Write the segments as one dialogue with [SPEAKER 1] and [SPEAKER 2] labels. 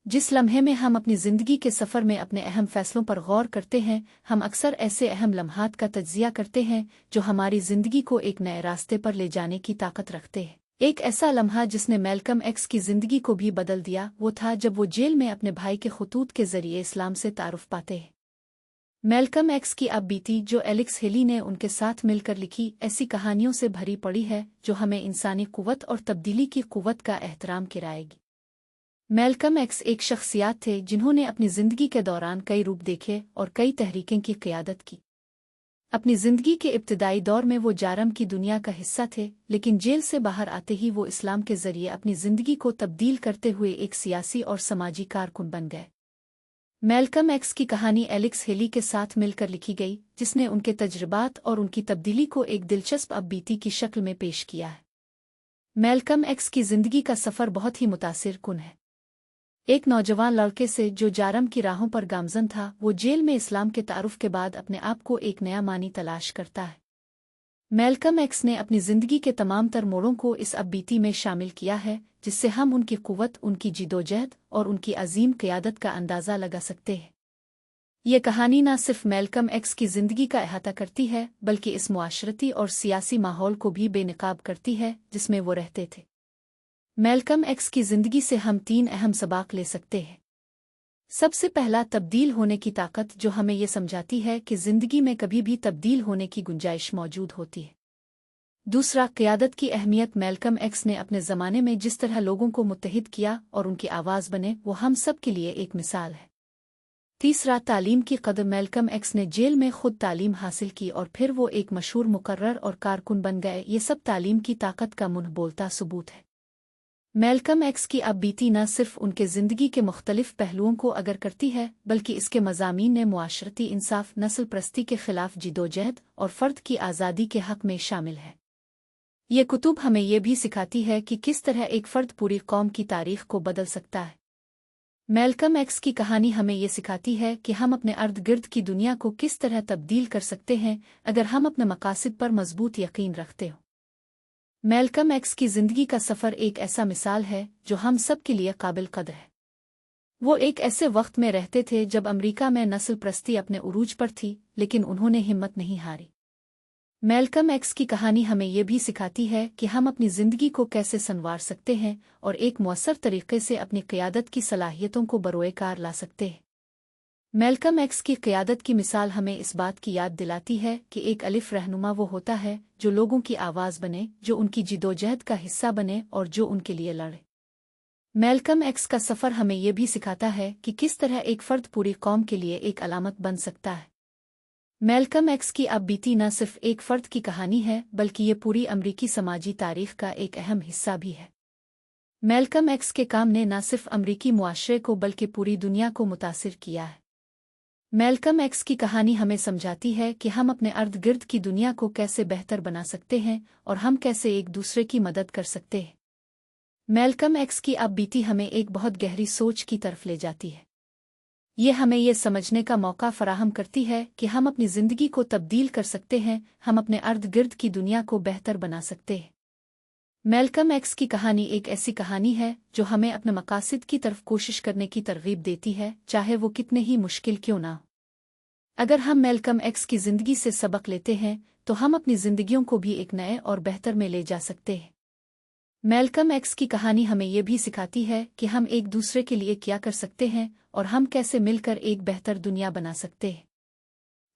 [SPEAKER 1] जिस लम्हे में हम अपनी ज़िंदगी के सफ़र में अपने अहम फ़ैसलों पर गौर करते हैं, हम अक्सर ऐसे अहम लम्हात का तज्ज़िया करते हैं जो हमारी ज़िंदगी को एक नए रास्ते पर ले जाने की ताकत रखते हैं। एक ऐसा लम्हा जिसने मैल्कम एक्स की ज़िंदगी को भी बदल दिया, वो था जब वो जेल में अपने भाई के खतूत के ज़रिए इस्लाम से तारुफ़ पाते हैं। मैल्कम एक्स की अब बीती जो एलेक्स हेली ने उनके साथ मिलकर लिखी, ऐसी कहानियों से भरी पड़ी है जो हमें इंसानी क़ुव्वत और तब्दीली की क़ुव्वत का एहतराम कराएगी। मैल्कम एक्स एक शख्सियत थे जिन्होंने अपनी ज़िंदगी के दौरान कई रूप देखे और कई तहरीकें की क़यादत की। अपनी ज़िंदगी के इब्तिदाई दौर में वो जारम की दुनिया का हिस्सा थे, लेकिन जेल से बाहर आते ही वो इस्लाम के ज़रिए अपनी ज़िंदगी को तब्दील करते हुए एक सियासी और समाजी कारकुन बन गए। मैल्कम एक्स की कहानी एलेक्स हेली के साथ मिलकर लिखी गई, जिसने उनके तजुर्बात और उनकी तब्दीली को एक दिलचस्प अब बीती की शक्ल में पेश किया है। मैल्कम एक्स की ज़िंदगी का सफ़र बहुत ही मुतासिर कुन है। एक नौजवान लड़के से जो जारम की राहों पर गामज़न था, वो जेल में इस्लाम के तारुफ के बाद अपने आप को एक नया मानी तलाश करता है। मैल्कम एक्स ने अपनी ज़िंदगी के तमाम तर मोड़ों को इस अब बीती में शामिल किया है, जिससे हम उनकी क़ुव्वत, उनकी जिदोजहद और उनकी अजीम क़यादत का अंदाज़ा लगा सकते हैं। ये कहानी न सिर्फ मैल्कम एक्स की ज़िंदगी का अहाता करती है, बल्कि इस मुआशरती और सियासी माहौल को भी बेनकाब करती है जिसमें वो रहते थे। मैल्कम एक्स की ज़िंदगी से हम 3 अहम सबक ले सकते हैं। सबसे पहला, तब्दील होने की ताकत, जो हमें ये समझाती है कि ज़िंदगी में कभी भी तब्दील होने की गुंजाइश मौजूद होती है। दूसरा, क़यादत की अहमियत। मैल्कम एक्स ने अपने ज़माने में जिस तरह लोगों को मुत्तहिद किया और उनकी आवाज़ बने, वो हम सब के लिए एक मिसाल है। तीसरा, तालीम की कदर। मैल्कम एक्स ने जेल में खुद तालीम हासिल की और फिर वो एक मशहूर मुकर्रर और कारकुन बन गए। ये सब तालीम की ताकत का मुंह बोलता सबूत है। मैल्कम एक्स की अब बीती न सिर्फ उनके ज़िंदगी के मुख्तलिफ पहलुओं को अगर करती है, बल्कि इसके मज़ामीन ने मुआशरती इंसाफ, नस्ल परस्ती के ख़िलाफ़ जिदोजहद और फ़र्द की आज़ादी के हक़ में शामिल है। ये कुतुब हमें ये भी सिखाती है कि किस तरह एक फ़र्द पूरी कौम की तारीख़ को बदल सकता है। मैल्कम एक्स की कहानी हमें ये सिखाती है कि हम अपने अर्द गिर्द की दुनिया को किस तरह तब्दील कर सकते हैं, अगर हम अपने मकासद पर मज़बूत यकीन रखते हो। मैल्कम एक्स की ज़िंदगी का सफ़र एक ऐसा मिसाल है जो हम सब के लिए काबिल कदर है। वो एक ऐसे वक्त में रहते थे जब अमेरिका में नस्ल परस्ती अपने उरूज पर थी, लेकिन उन्होंने हिम्मत नहीं हारी। मैल्कम एक्स की कहानी हमें ये भी सिखाती है कि हम अपनी ज़िंदगी को कैसे संवार सकते हैं और एक मौसर तरीके से अपनी क़यादत की सलाहियतों को बरोए कार ला सकते हैं। मैल्कम एक्स की क़यादत की मिसाल हमें इस बात की याद दिलाती है कि एक अलिफ रहनुमा वो होता है जो लोगों की आवाज़ बने, जो उनकी जिदोजहद का हिस्सा बने और जो उनके लिए लड़े। मैल्कम एक्स का सफ़र हमें ये भी सिखाता है कि किस तरह एक फ़र्द पूरी कौम के लिए एक अलामत बन सकता है। मैल्कम एक्स की अब बीती न सिर्फ एक फ़र्द की कहानी है, बल्कि ये पूरी अमरीकी समाजी तारीख़ का एक अहम हिस्सा भी है। मैल्कम एक्स के काम ने न सिर्फ अमरीकी मुआशरे को बल्कि पूरी दुनिया को मुतासिर किया है। मैल्कम एक्स की कहानी हमें समझाती है कि हम अपने अर्द गिर्द की दुनिया को कैसे बेहतर बना सकते हैं और हम कैसे एक दूसरे की मदद कर सकते हैं। मैल्कम एक्स की अब बीती हमें एक बहुत गहरी सोच की तरफ ले जाती है। ये हमें ये समझने का मौका फराहम करती है कि हम अपनी ज़िंदगी को तब्दील कर सकते हैं, हम अपने अर्द गिर्द की दुनिया को बेहतर बना सकते हैं। मैल्कम एक्स की कहानी एक ऐसी कहानी है जो हमें अपने मकासद की तरफ कोशिश करने की तरगीब देती है, चाहे वो कितने ही मुश्किल क्यों ना हो। अगर हम मैल्कम एक्स की ज़िंदगी से सबक लेते हैं, तो हम अपनी ज़िंदगियों को भी एक नए और बेहतर में ले जा सकते हैं। मैल्कम एक्स की कहानी हमें ये भी सिखाती है कि हम एक दूसरे के लिए क्या कर सकते हैं और हम कैसे मिलकर एक बेहतर दुनिया बना सकते हैं।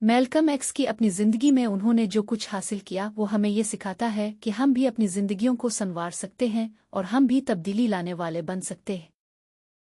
[SPEAKER 1] मैल्कम एक्स की अपनी ज़िंदगी में उन्होंने जो कुछ हासिल किया, वो हमें ये सिखाता है कि हम भी अपनी ज़िंदगियों को संवार सकते हैं और हम भी तब्दीली लाने वाले बन सकते हैं।